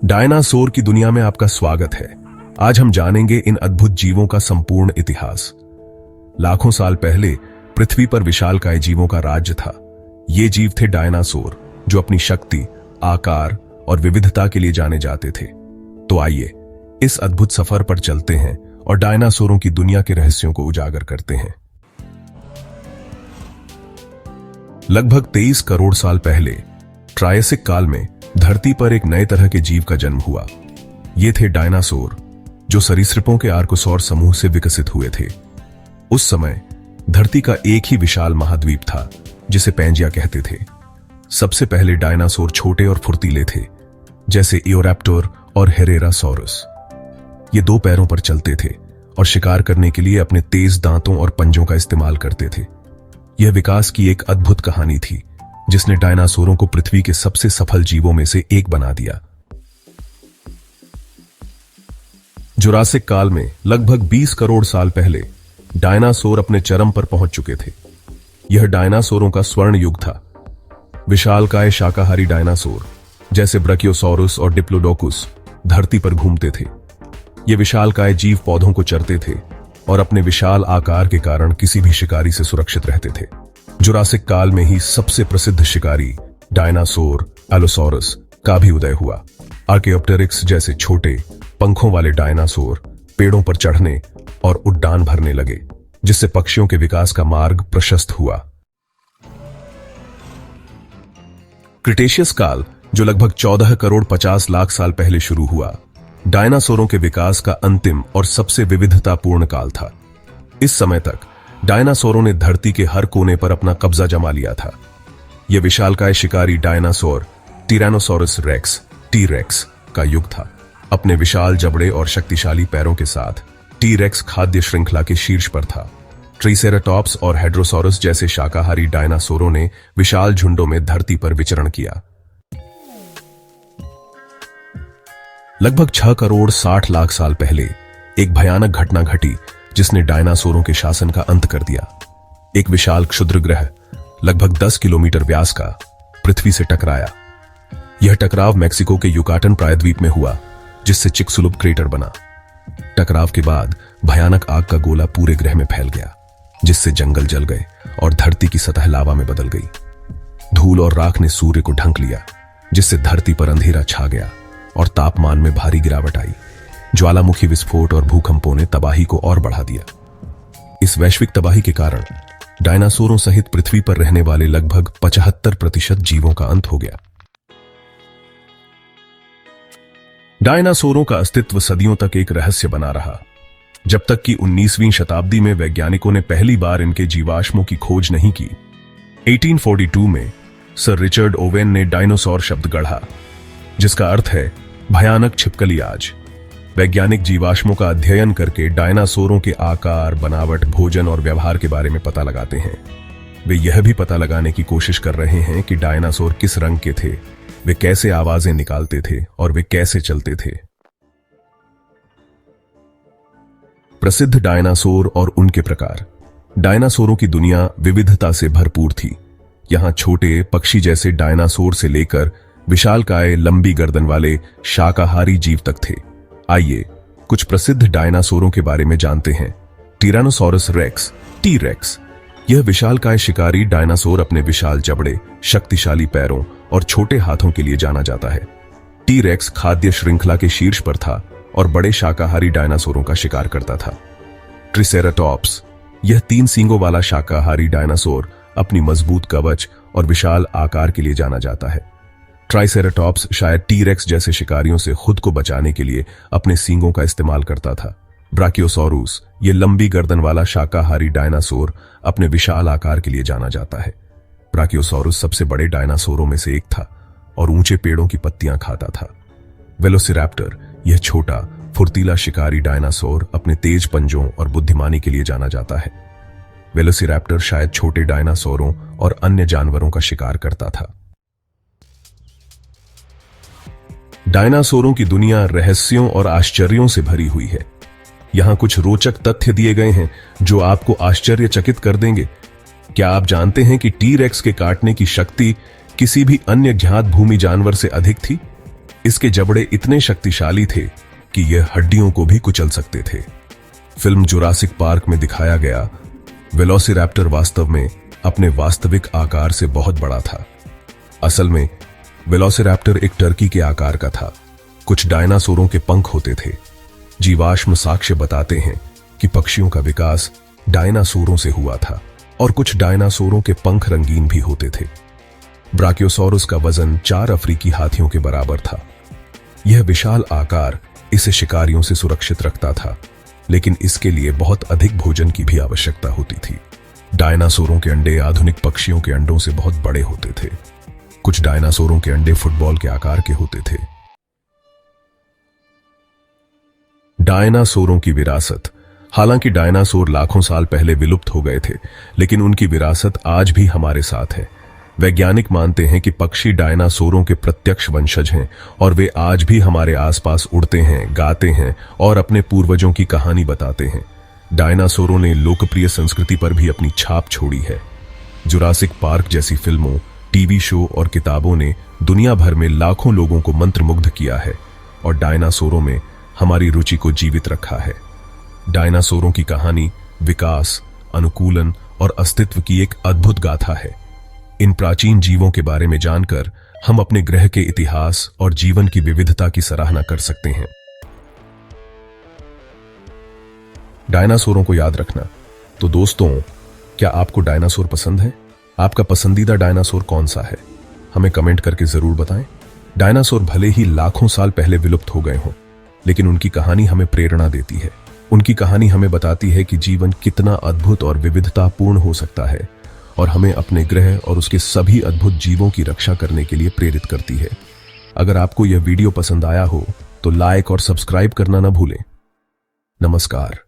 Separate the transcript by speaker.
Speaker 1: Dinosaur की दुनिया में आपका स्वागत है। आज हम जानेंगे इन अद्भुत जीवों का संपूर्ण इतिहास। लाखों साल पहले पृथ्वी पर विशालकाय जीवों का राज्य था। ये जीव थे डायनासोर, जो अपनी शक्ति, आकार और विविधता के लिए जाने जाते थे। तो आइए इस अद्भुत सफर पर चलते हैं और डायनासोरों की दुनिया के रहस्यों को उजागर करते हैं। लगभग 23 करोड़ साल पहले ट्रायसिक काल में धरती पर एक नए तरह के जीव का जन्म हुआ। ये थे डायनासोर, जो सरीसृपों के आर्कोसौर समूह से विकसित हुए थे। उस समय धरती का एक ही विशाल महाद्वीप था, जिसे पैंजिया कहते थे। सबसे पहले डायनासोर छोटे और फुर्तीले थे, जैसे इओरैप्टर और हेरेरासोरस। ये 2 पैरों पर चलते थे और शिकार करने के लिए अपने तेज दांतों और पंजों का इस्तेमाल करते थे। यह विकास की एक अद्भुत कहानी थी, जिसने डायनासोरों को पृथ्वी के सबसे सफल जीवों में से एक बना दिया। जुरासिक काल में लगभग 20 करोड़ साल पहले डायनासोर अपने चरम पर पहुंच चुके थे। यह डायनासोरों का स्वर्ण युग था। विशालकाय शाकाहारी डायनासोर जैसे ब्रकियोसॉरस और डिप्लोडोकुस धरती पर घूमते थे। ये विशालकाय जीव पौधों को चरते थे और अपने विशाल आकार के कारण किसी भी शिकारी से सुरक्षित रहते थे। जुरासिक काल में ही सबसे प्रसिद्ध शिकारी डायनासोर एलोसोरस का भी उदय हुआ। आर्केयोप्टेरिक्स जैसे छोटे पंखों वाले डायनासोर पेड़ों पर चढ़ने और उड्डान भरने लगे, जिससे पक्षियों के विकास का मार्ग प्रशस्त हुआ। क्रिटेशियस काल, जो लगभग 14 करोड़ 50 लाख साल पहले शुरू हुआ, डायनासोरों के विकास का अंतिम और सबसे विविधतापूर्ण काल था। इस समय तक डायनासोरों ने धरती के हर कोने पर अपना कब्जा जमा लिया था। यह विशालकाय शिकारी डायनासोर टिरानोसोरस रेक्स टी-रेक्स का युग था। अपने विशाल जबड़े और शक्तिशाली पैरों के साथ टी-रेक्स खाद्य श्रृंखला के शीर्ष पर था। ट्रिसेराटॉप्स और हेड्रोसोरस जैसे शाकाहारी डायनासोरों ने विशाल झुंडों में धरती पर विचरण किया। लगभग 6 करोड़ 60 लाख साल पहले एक भयानक घटना घटी, जिसने डायनासोरों के शासन का अंत कर दिया। एक विशाल क्षुद्र ग्रह लगभग 10 किलोमीटर व्यास का पृथ्वी से टकराया। यह टकराव मेक्सिको के युकाटन प्रायद्वीप में हुआ, जिससे चिकसुलुप क्रेटर बना। टकराव के बाद भयानक आग का गोला पूरे ग्रह में फैल गया, जिससे जंगल जल गए और धरती की सतह लावा में बदल गई। धूल और राख ने सूर्य को ढंक लिया, जिससे धरती पर अंधेरा छा गया और तापमान में भारी गिरावट आई। ज्वालामुखी विस्फोट और भूकंपों ने तबाही को और बढ़ा दिया। इस वैश्विक तबाही के कारण डायनासोरों सहित पृथ्वी पर रहने वाले लगभग 75% जीवों का अंत हो गया। डायनासोरों का अस्तित्व सदियों तक एक रहस्य बना रहा, जब तक कि 19वीं शताब्दी में वैज्ञानिकों ने पहली बार इनके जीवाश्मों की खोज नहीं की। 1842 में सर रिचर्ड ओवेन ने डायनासोर शब्द गढ़ा, जिसका अर्थ है भयानक छिपकली आज। वैज्ञानिक जीवाश्मों का अध्ययन करके डायनासोरों के आकार, बनावट, भोजन और व्यवहार के बारे में पता लगाते हैं। वे यह भी पता लगाने की कोशिश कर रहे हैं कि डायनासोर किस रंग के थे, वे कैसे आवाजें निकालते थे और वे कैसे चलते थे। प्रसिद्ध डायनासोर और उनके प्रकार। डायनासोरों की दुनिया विविधता से भरपूर थी। यहां छोटे पक्षी जैसे डायनासोर से लेकर विशालकाय लंबी गर्दन वाले शाकाहारी जीव तक थे। आइए कुछ प्रसिद्ध डायनासोरों के बारे में जानते हैं। टिरानोसोरस रेक्स टी-रेक्स। यह विशालकाय शिकारी डायनासोर अपने विशाल जबड़े, शक्तिशाली पैरों और छोटे हाथों के लिए जाना जाता है। टी-रेक्स खाद्य श्रृंखला के शीर्ष पर था और बड़े शाकाहारी डायनासोरों का शिकार करता था। ट्रिसेराटॉप्स। यह 3 सींगों वाला शाकाहारी डायनासोर अपनी मजबूत कवच और विशाल आकार के लिए जाना जाता है। ट्राइसेराटॉप्स शायद टी-रेक्स जैसे शिकारियों से खुद को बचाने के लिए अपने सींगों का इस्तेमाल करता था। ब्राकियोसॉरस। यह लंबी गर्दन वाला शाकाहारी डायनासोर अपने विशाल आकार के लिए जाना जाता है। ब्राकियोसॉरस सबसे बड़े डायनासोरों में से एक था और ऊंचे पेड़ों की पत्तियां खाता था। वेलोसिरैप्टर। यह छोटा फुर्तीला शिकारी डायनासोर अपने तेज पंजों और बुद्धिमानी के लिए जाना जाता है। वेलोसिरैप्टर शायद छोटे डायनासोरों और अन्य जानवरों का शिकार करता था। डायनासोरों की दुनिया रहस्यों और आश्चर्यों से भरी हुई है। यहां कुछ रोचक तथ्य दिए गए हैं जो आपको आश्चर्यचकित कर देंगे। क्या आप जानते हैं कि टी-रेक्स के काटने की शक्ति किसी भी अन्य ज्ञात भूमि जानवर से अधिक थी? इसके जबड़े इतने शक्तिशाली थे कि यह हड्डियों को भी कुचल सकते थे। फिल्म जुरासिक पार्क में दिखाया गया वेलोसिरैप्टर वास्तव में अपने वास्तविक आकार से बहुत बड़ा था। असल में वेलोसिरैप्टर एक टर्की के आकार का था। कुछ डायनासोरों के पंख होते थे। जीवाश्म साक्ष्य बताते हैं कि पक्षियों का विकास डायनासोरों से हुआ था और कुछ डायनासोरों के पंख रंगीन भी होते थे। ब्राकियोसॉरस का वजन 4 अफ्रीकी हाथियों के बराबर था। यह विशाल आकार इसे शिकारियों से सुरक्षित रखता था, लेकिन इसके लिए बहुत अधिक भोजन की भी आवश्यकता होती थी। डायनासोरों के अंडे आधुनिक पक्षियों के अंडों से बहुत बड़े होते थे। कुछ डायनासोरों के अंडे फुटबॉल के आकार के होते थे। डायनासोरों की विरासत। हालांकि डायनासोर लाखों साल पहले विलुप्त हो गए थे, लेकिन उनकी विरासत आज भी हमारे साथ है। वैज्ञानिक मानते हैं कि पक्षी डायनासोरों के प्रत्यक्ष वंशज हैं और वे आज भी हमारे आसपास उड़ते हैं, गाते हैं और अपने पूर्वजों की कहानी बताते हैं। डायनासोरों ने लोकप्रिय संस्कृति पर भी अपनी छाप छोड़ी है। जुरासिक पार्क जैसी फिल्मों, टीवी शो और किताबों ने दुनिया भर में लाखों लोगों को मंत्रमुग्ध किया है और डायनासोरों में हमारी रुचि को जीवित रखा है। डायनासोरों की कहानी विकास, अनुकूलन और अस्तित्व की एक अद्भुत गाथा है। इन प्राचीन जीवों के बारे में जानकर हम अपने ग्रह के इतिहास और जीवन की विविधता की सराहना कर सकते हैं। डायनासोरों को याद रखना। तो दोस्तों, क्या आपको डायनासोर पसंद है? आपका पसंदीदा डायनासोर कौन सा है? हमें कमेंट करके जरूर बताएं। डायनासोर भले ही लाखों साल पहले विलुप्त हो गए हों, लेकिन उनकी कहानी हमें प्रेरणा देती है। उनकी कहानी हमें बताती है कि जीवन कितना अद्भुत और विविधतापूर्ण हो सकता है और हमें अपने ग्रह और उसके सभी अद्भुत जीवों की रक्षा करने के लिए प्रेरित करती है। अगर आपको यह वीडियो पसंद आया हो तो लाइक और सब्सक्राइब करना न भूलें। नमस्कार।